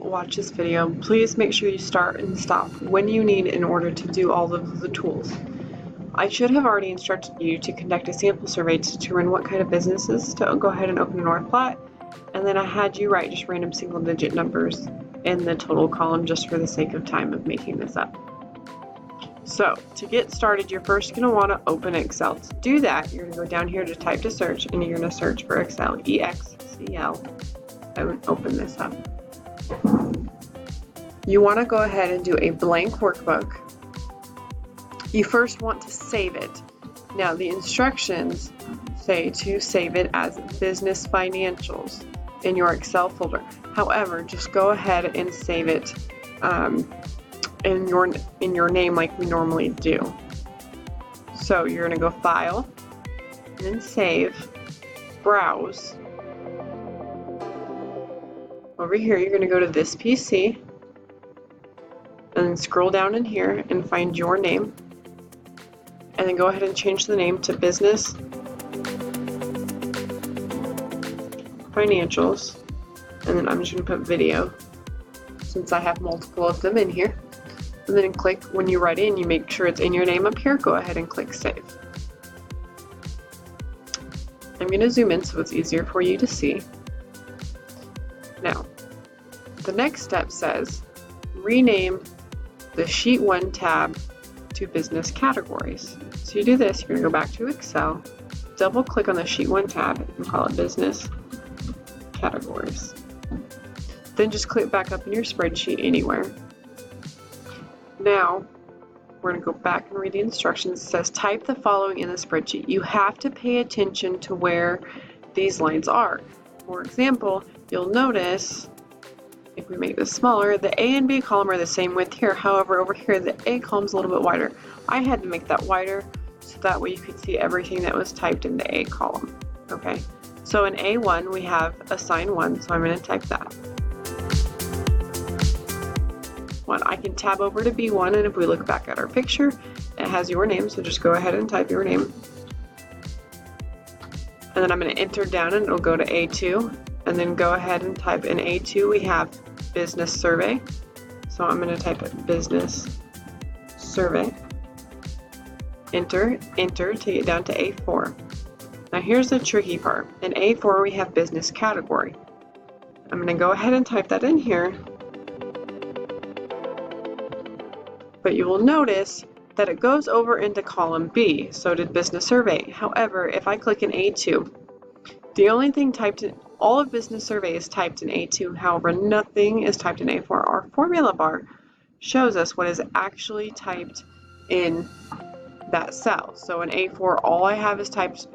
watch this video, please make sure you start and stop when you need in order to do all of the tools. I should have already instructed you to conduct a sample survey to determine what kind of businesses to go ahead and open an OR plat, and then I had you write just random single-digit numbers in the total column just for the sake of time of making this up. So, to get started, you're first going to want to open Excel. To do that, you're going to go down here to type to search, and you're going to search for Excel, E-X-C-L, and open this up. You want to go ahead and do a blank workbook. You first want to save it. Now, the instructions say to save it as business financials in your Excel folder. However, just go ahead and save it in your name like we normally do. So you're going to go File, and then Save, Browse. Over here, you're going to go to this PC, and then scroll down in here and find your name, and then go ahead and change the name to Business Financials, and then I'm just going to put Video since I have multiple of them in here. And then click, when you're ready and you make sure it's in your name up here, go ahead and click Save. I'm going to zoom in so it's easier for you to see. Now, the next step says rename the Sheet 1 tab to Business Categories. So you do this, you're going to go back to Excel, double click on the Sheet 1 tab and call it Business Categories. Then just click back up in your spreadsheet anywhere. Now, we're going to go back and read the instructions. It says type the following in the spreadsheet. You have to pay attention to where these lines are. For example, you'll notice, if we make this smaller, the A and B column are the same width here. However, over here, the A column is a little bit wider. I had to make that wider so that way you could see everything that was typed in the A column. Okay, so in A1, we have assign 1, so I'm going to type that. I can tab over to B1, and if we look back at our picture, it has your name, so just go ahead and type your name. And then I'm going to enter down and it'll go to A2, and then go ahead and type in A2 we have Business Survey. So I'm going to type it Business Survey. Enter, enter to get down to A4. Now here's the tricky part. In A4 we have Business Category. I'm going to go ahead and type that in here. But you will notice that it goes over into column B, so did Business Survey. However, if I click in A2, the only thing typed in, all of Business Survey is typed in A2, however, nothing is typed in A4. Our formula bar shows us what is actually typed in that cell. So in A4, all I have is typed,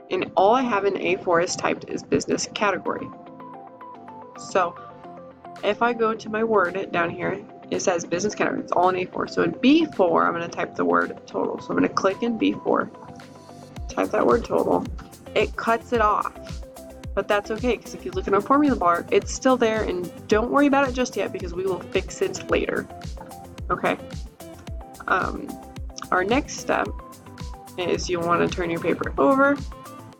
and all I have in A4 is typed as Business Category. So if I go to my Word down here, it says Business Category. It's all in A4. So in B4, I'm going to type the word total. So I'm going to click in B4, type that word total. It cuts it off, but that's okay because if you look in our formula bar, it's still there, and don't worry about it just yet because we will fix it later. Okay. Our next step is you want to turn your paper over.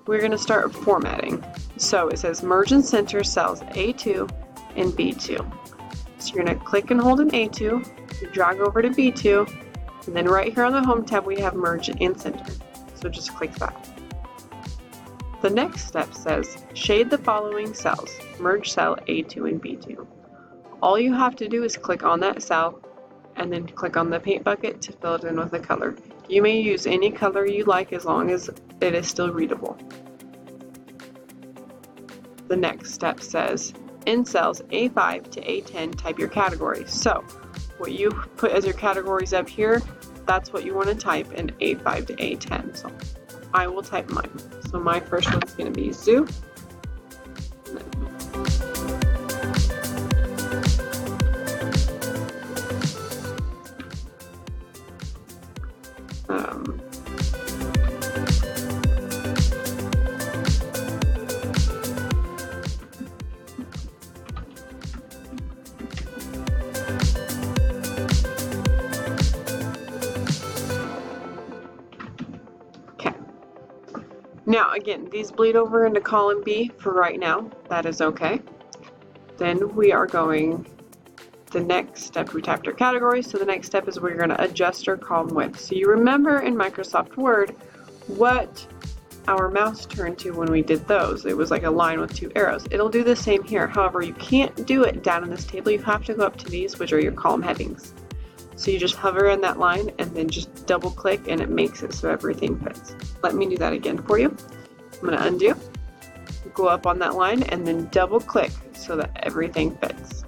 We're going to start formatting. So it says merge and center cells A2 and B2. So you're going to click and hold in A2, you drag over to B2, and then right here on the Home tab we have Merge and Center. So just click that. The next step says shade the following cells, merge cell A2 and B2. All you have to do is click on that cell and then click on the paint bucket to fill it in with a color. You may use any color you like as long as it is still readable. The next step says in cells A5 to A10, type your categories. So what you put as your categories up here, that's what you want to type in A5 to A10. So I will type mine. So my first one's going to be zoo. Now again, these bleed over into column B for right now. That is okay. Then we are going the next step, we typed our category, so the next step is we're going to adjust our column width. So you remember in Microsoft Word what our mouse turned to when we did those. It was like a line with 2 arrows. It'll do the same here. However, you can't do it down in this table. You have to go up to these, which are your column headings. So you just hover in that line and then just double click and it makes it so everything fits. Let me do that again for you. I'm going to undo, go up on that line and then double click so that everything fits.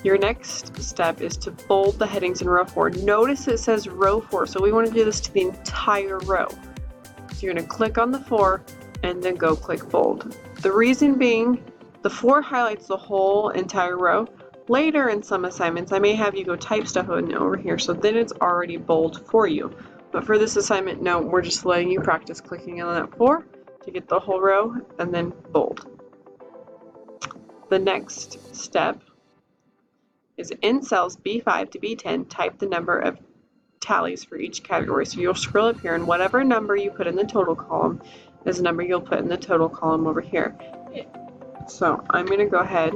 Your next step is to bold the headings in row 4. Notice it says row 4, so we want to do this to the entire row. So you're going to click on the 4 and then go click bold. The reason being, the 4 highlights the whole entire row. Later in some assignments, I may have you go type stuff over here, so then it's already bold for you. But for this assignment, no, we're just letting you practice clicking on that 4 to get the whole row and then bold. The next step is in cells B5 to B10, type the number of tallies for each category. So you'll scroll up here and whatever number you put in the total column is the number you'll put in the total column over here. So I'm going to go ahead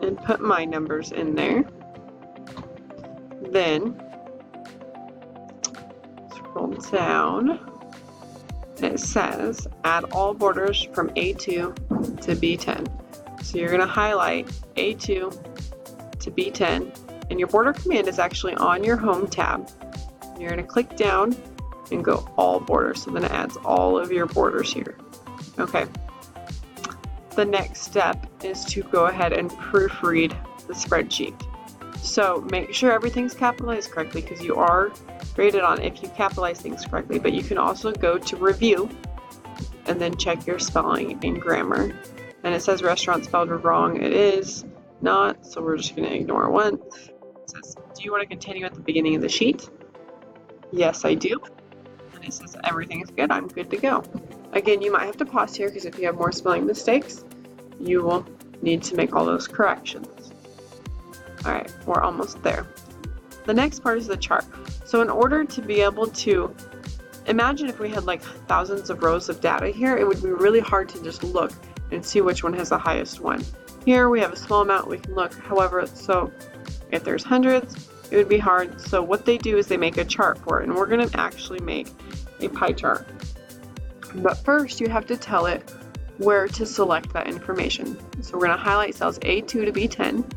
and put my numbers in there. Then scroll down. It says add all borders from A2 to B10. So you're going to highlight A2 to B10, and your border command is actually on your home tab. You're going to click down and go all borders, so then it adds all of your borders here. Okay. The next step is to go ahead and proofread the spreadsheet. So make sure everything's capitalized correctly because you are graded on if you capitalize things correctly, but you can also go to review and then check your spelling and grammar. And it says restaurant spelled wrong. It is not, so we're just going to ignore one. It says, do you want to continue at the beginning of the sheet? Yes, I do. And it says everything is good. I'm good to go. Again, you might have to pause here because if you have more spelling mistakes, you will need to make all those corrections. All right, we're almost there. The next part is the chart. So in order to be able to, imagine if we had like thousands of rows of data here, it would be really hard to just look and see which one has the highest one. Here we have a small amount we can look. However, so if there's hundreds, it would be hard. So what they do is they make a chart for it, and we're going to actually make a pie chart. But first you have to tell it where to select that information. So we're going to highlight cells A2 to B10,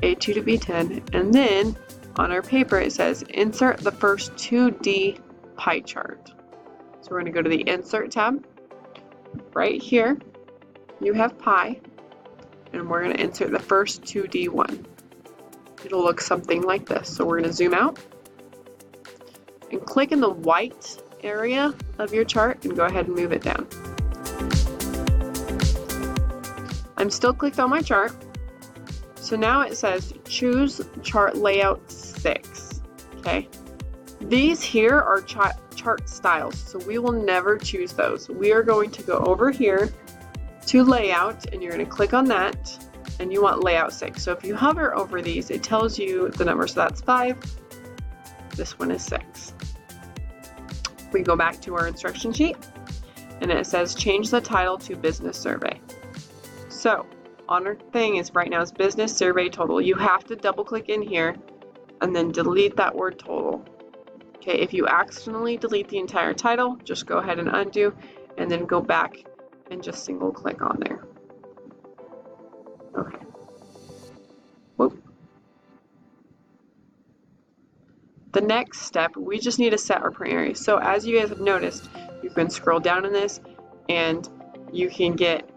A2 to B10, and then on our paper it says insert the first 2D pie chart. So we're going to go to the Insert tab. Right here you have pie, and we're going to insert the first 2D one. It'll look something like this. So we're going to zoom out and click in the white area of your chart and go ahead and move it down. I'm still clicked on my chart. So now it says choose chart layout 6. Okay. These here are chart styles, so we will never choose those. We are going to go over here to layout, and you're going to click on that, and you want layout 6. So if you hover over these, it tells you the number, so that's 5. This one is 6. We go back to our instruction sheet, and it says change the title to business survey. So on our thing is right now is business survey total. You have to double click in here and then delete that word total. Okay, if you accidentally delete the entire title, just go ahead and undo and then go back and just single click on there. Okay. Whoop. The next step, we just need to set our print area. So as you guys have noticed, you can scroll down in this and you can get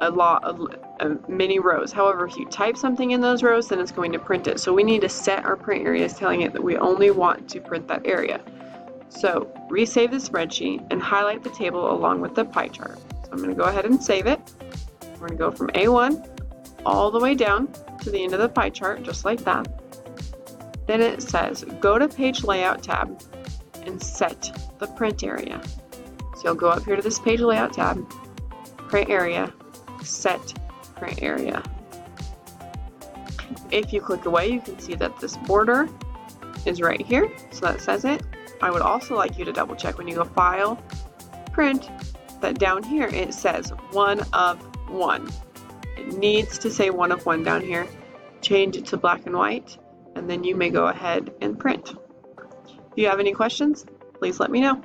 a lot of many rows. However, if you type something in those rows, then it's going to print it. So we need to set our print areas, telling it that we only want to print that area. So resave the spreadsheet and highlight the table along with the pie chart. So I'm going to go ahead and save it. We're going to go from A1 all the way down to the end of the pie chart, just like that. Then it says go to page layout tab and set the print area. So you'll go up here to this page layout tab, print area, set print area. If you click away, you can see that this border is right here, so that says it. I would also like you to double check when you go file, print, that down here it says 1 of 1. It needs to say 1 of 1 down here. Change it to black and white, and then you may go ahead and print. If you have any questions, please let me know.